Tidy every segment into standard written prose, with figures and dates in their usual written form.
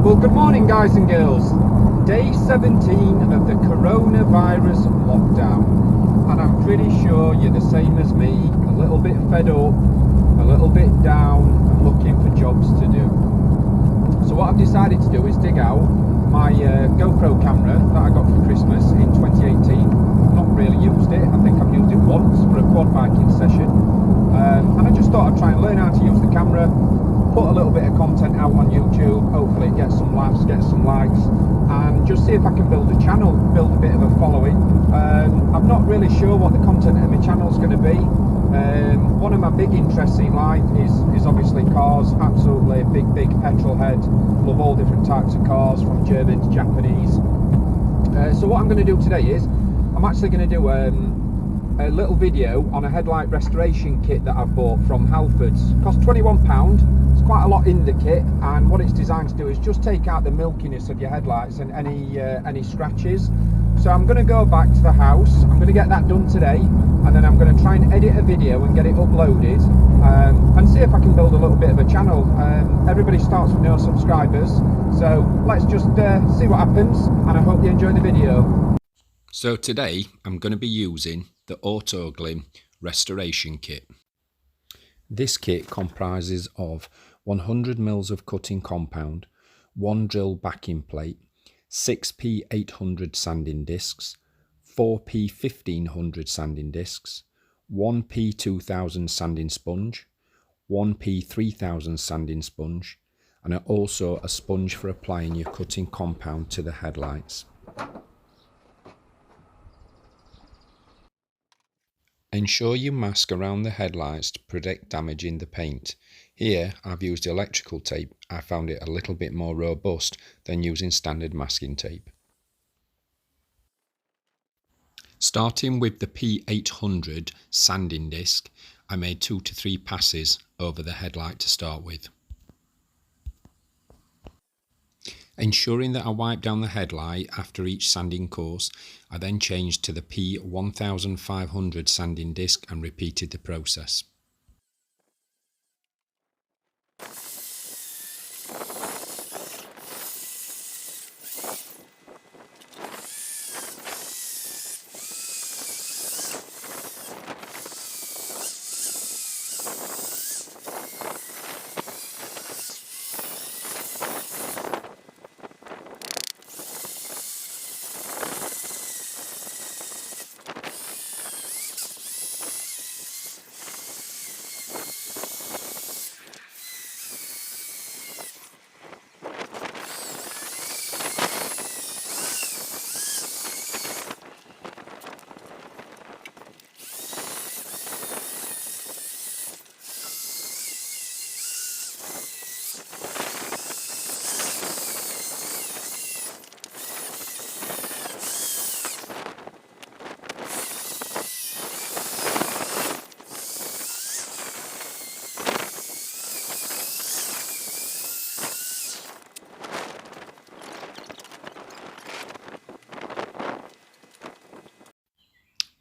Well, good morning, guys and girls. Day 17 of the coronavirus lockdown, and I'm pretty sure you're the same as me, a little bit fed up, a little bit down, and looking for jobs to do. So what I've decided to do is dig out my GoPro camera that I got for Christmas in 2018. Not really used it. I think I've used it once for a quad biking session, and I just thought I'd try and learn how to use the camera, put a little bit of content out on YouTube, hopefully get some laughs, get some likes, and just see if I can build a channel, build a bit of a following. I'm not really sure what the content of my channel is going to be. One of my big interests in life is obviously cars. Absolutely big petrol head, love all different types of cars from German to Japanese. So what I'm going to do today is I'm actually going to do a little video on a headlight restoration kit that I've bought from Halfords. It cost £21. It's quite a lot in the kit, and what it's designed to do is just take out the milkiness of your headlights and any scratches. So I'm going to go back to the house, I'm going to get that done today, and then I'm going to try and edit a video and get it uploaded, and see if I can build a little bit of a channel. Everybody starts with no subscribers, so let's just see what happens, and I hope you enjoy the video. So today I'm going to be using the Autoglim restoration kit. This kit comprises of 100 mils of cutting compound, 1 drill backing plate, 6 P800 sanding discs, 4 P1500 sanding discs, 1 P2000 sanding sponge, 1 P3000 sanding sponge, and also a sponge for applying your cutting compound to the headlights. Ensure you mask around the headlights to protect damage in the paint. Here I've used electrical tape. I found it a little bit more robust than using standard masking tape. Starting with the P800 sanding disc, I made 2 to 3 passes over the headlight to start with. Ensuring that I wipe down the headlight after each sanding course, I then changed to the P1500 sanding disc and repeated the process.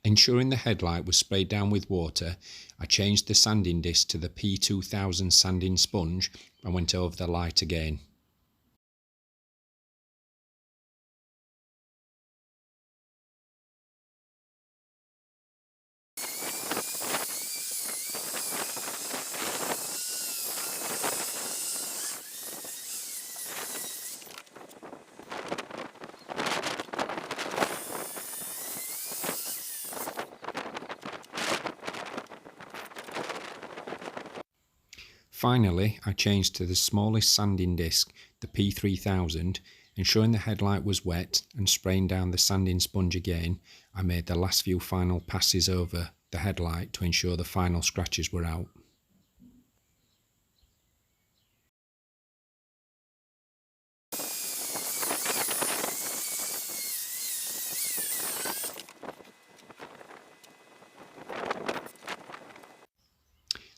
Ensuring the headlight was sprayed down with water, I changed the sanding disc to the P2000 sanding sponge and went over the light again. Finally, I changed to the smallest sanding disc, the P3000, ensuring the headlight was wet, and spraying down the sanding sponge again. I made the last few final passes over the headlight to ensure the final scratches were out.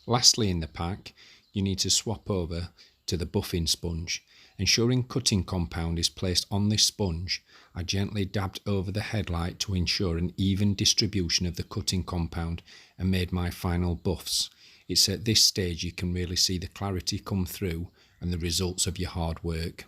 Lastly in the pack, you need to swap over to the buffing sponge. Ensuring cutting compound is placed on this sponge, I gently dabbed over the headlight to ensure an even distribution of the cutting compound and made my final buffs. It's at this stage you can really see the clarity come through and the results of your hard work.